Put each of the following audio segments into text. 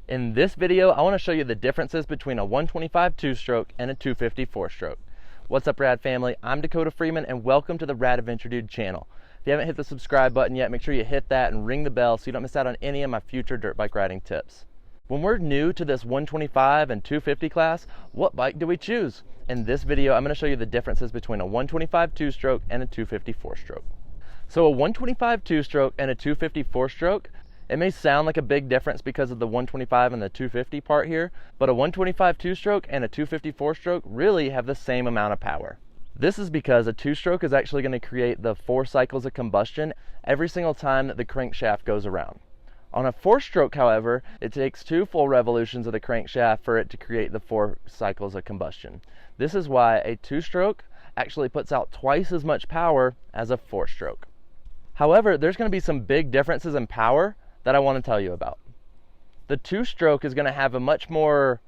In this video, I want to show you the differences between a 125 two-stroke and a 250 four-stroke. What's up, Rad family? I'm Dakota Freeman, and welcome to the Rad Adventure Dude channel. If you haven't hit the subscribe button yet, make sure you hit that and ring the bell so you don't miss out on any of my future dirt bike riding tips. When we're new to this 125 and 250 class, what bike do we choose? In this video, I'm going to show you the differences between a 125 two-stroke and a 250 four-stroke. So a 125 two-stroke and a 250 four-stroke, it may sound like a big difference because of the 125 and the 250 part here, but a 125 two-stroke and a 250 four-stroke really have the same amount of power. This is because a two-stroke is actually going to create the 4 cycles of combustion every single time that the crankshaft goes around. On a four-stroke, however, it takes 2 full revolutions of the crankshaft for it to create the 4 cycles of combustion. This is why a two-stroke actually puts out twice as much power as a four-stroke. However, there's going to be some big differences in power that I want to tell you about. The two-stroke is going to have a much more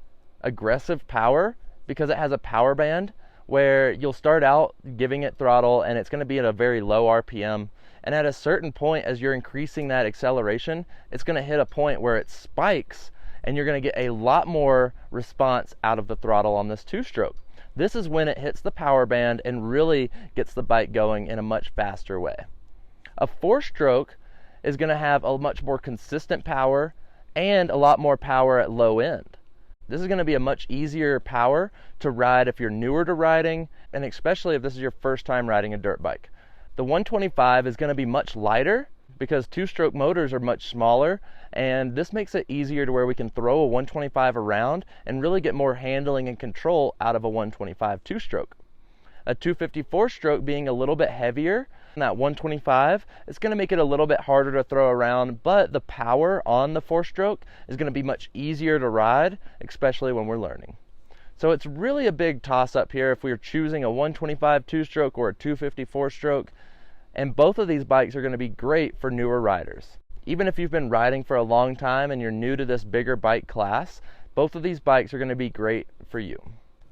aggressive power because it has a power band where you'll start out giving it throttle and it's going to be at a very low RPM, and at a certain point as you're increasing that acceleration, it's going to hit a point where it spikes and you're going to get a lot more response out of the throttle on this two-stroke. This is when it hits the power band and really gets the bike going in a much faster way. A four-stroke is going to have a much more consistent power and a lot more power at low end. This is going to be a much easier power to ride if you're newer to riding, and especially if this is your first time riding a dirt bike. The 125 is going to be much lighter because two-stroke motors are much smaller, and this makes it easier to where we can throw a 125 around and really get more handling and control out of a 125 two-stroke. A 254 stroke being a little bit heavier than that 125, it's going to make it a little bit harder to throw around, but the power on the four-stroke is going to be much easier to ride, especially when we're learning. So it's really a big toss-up here if we're choosing a 125 two-stroke or a 254 stroke, and both of these bikes are going to be great for newer riders. Even if you've been riding for a long time and you're new to this bigger bike class, both of these bikes are going to be great for you.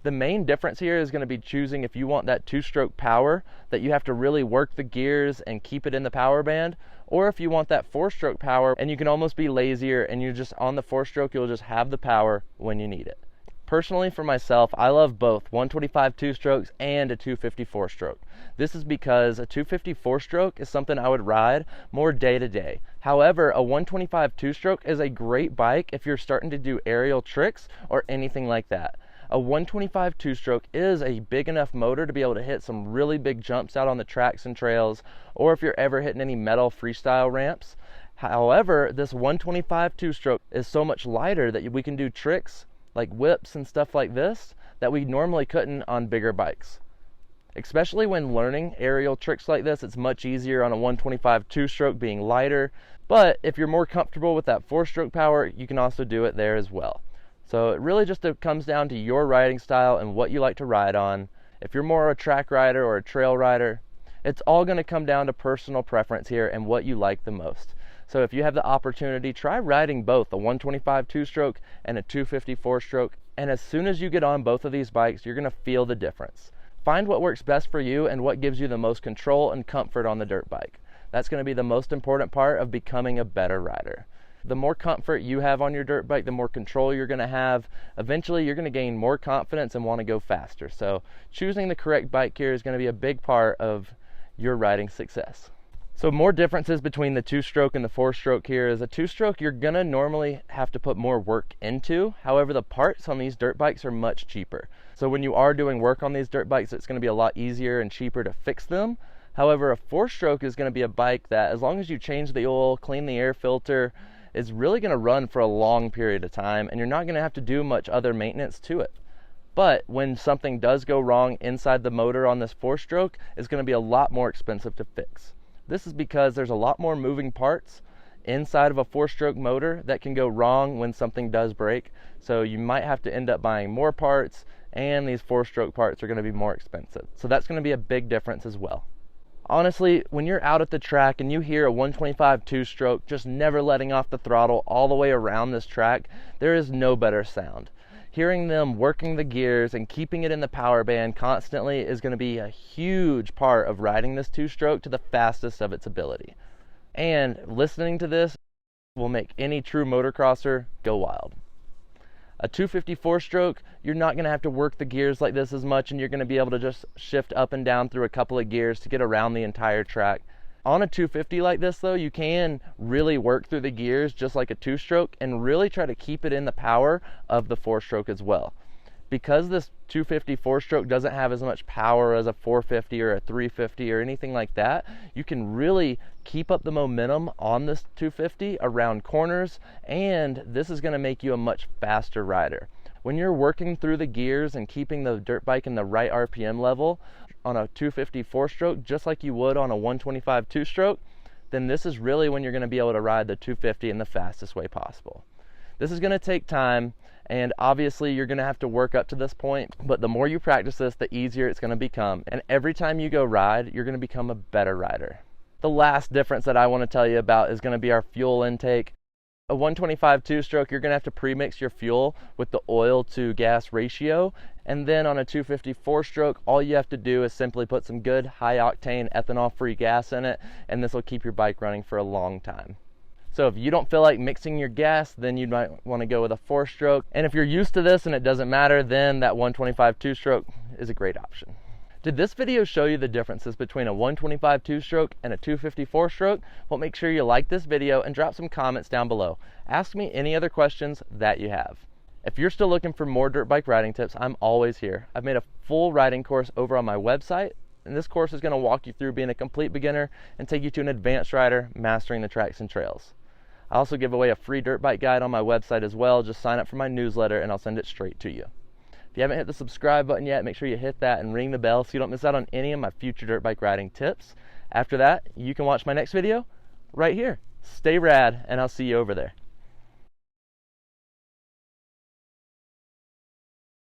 The main difference here is going to be choosing if you want that two-stroke power that you have to really work the gears and keep it in the power band, or if you want that four-stroke power and you can almost be lazier and you're just on the four-stroke, you'll just have the power when you need it. Personally, for myself, I love both 125 two-strokes and a 254 stroke. This is because a 254 stroke is something I would ride more day to day. However, a 125 two-stroke is a great bike if you're starting to do aerial tricks or anything like that. A 125 two-stroke is a big enough motor to be able to hit some really big jumps out on the tracks and trails, or if you're ever hitting any metal freestyle ramps. However, this 125 two-stroke is so much lighter that we can do tricks like whips and stuff like this that we normally couldn't on bigger bikes. Especially when learning aerial tricks like this, it's much easier on a 125 two-stroke being lighter, but if you're more comfortable with that four-stroke power, you can also do it there as well. So it really just comes down to your riding style and what you like to ride on. If you're more a track rider or a trail rider, it's all going to come down to personal preference here and what you like the most. So if you have the opportunity, try riding both a 125 two-stroke and a 254 stroke, and as soon as you get on both of these bikes, you're going to feel the difference. Find what works best for you and what gives you the most control and comfort on the dirt bike. That's going to be the most important part of becoming a better rider. The more comfort you have on your dirt bike, the more control you're going to have. Eventually, you're going to gain more confidence and want to go faster. So choosing the correct bike here is going to be a big part of your riding success. So more differences between the two-stroke and the four-stroke here is a two-stroke you're going to normally have to put more work into. However, the parts on these dirt bikes are much cheaper. So when you are doing work on these dirt bikes, it's going to be a lot easier and cheaper to fix them. However, a four-stroke is going to be a bike that, as long as you change the oil, clean the air filter, is really going to run for a long period of time, and you're not going to have to do much other maintenance to it. But when something does go wrong inside the motor on this four-stroke, it's going to be a lot more expensive to fix. This is because there's a lot more moving parts inside of a four-stroke motor that can go wrong when something does break. So you might have to end up buying more parts, and these four-stroke parts are going to be more expensive. So that's going to be a big difference as well. Honestly, when you're out at the track and you hear a 125 two-stroke just never letting off the throttle all the way around this track, there is no better sound. Hearing them working the gears and keeping it in the power band constantly is going to be a huge part of riding this two-stroke to the fastest of its ability. And listening to this will make any true motocrosser go wild. A 254 stroke, you're not going to have to work the gears like this as much, and you're going to be able to just shift up and down through a couple of gears to get around the entire track. On a 250 like this though, you can really work through the gears just like a 2-stroke and really try to keep it in the power of the 4-stroke as well. Because this 250 4-stroke doesn't have as much power as a 450 or a 350 or anything like that, you can really keep up the momentum on this 250 around corners, and this is going to make you a much faster rider. When you're working through the gears and keeping the dirt bike in the right RPM level on a 250 4-stroke, just like you would on a 125 2-stroke, then this is really when you're going to be able to ride the 250 in the fastest way possible. This is going to take time, and obviously you're going to have to work up to this point, but the more you practice this, the easier it's going to become. And every time you go ride, you're going to become a better rider. The last difference that I want to tell you about is going to be our fuel intake. A 125 2-stroke, you're going to have to pre-mix your fuel with the oil to gas ratio. And then on a 250 4-stroke, all you have to do is simply put some good high octane ethanol-free gas in it, and this will keep your bike running for a long time. So if you don't feel like mixing your gas, then you might want to go with a 4-stroke. And if you're used to this and it doesn't matter, then that 125 2-stroke is a great option. Did this video show you the differences between a 125 2-stroke and a 250 4-stroke? Well, make sure you like this video and drop some comments down below. Ask me any other questions that you have. If you're still looking for more dirt bike riding tips, I'm always here. I've made a full riding course over on my website, and this course is going to walk you through being a complete beginner and take you to an advanced rider mastering the tracks and trails. I also give away a free dirt bike guide on my website as well. Just sign up for my newsletter and I'll send it straight to you. If you haven't hit the subscribe button yet, make sure you hit that and ring the bell so you don't miss out on any of my future dirt bike riding tips. After that, you can watch my next video right here. Stay rad, and I'll see you over there.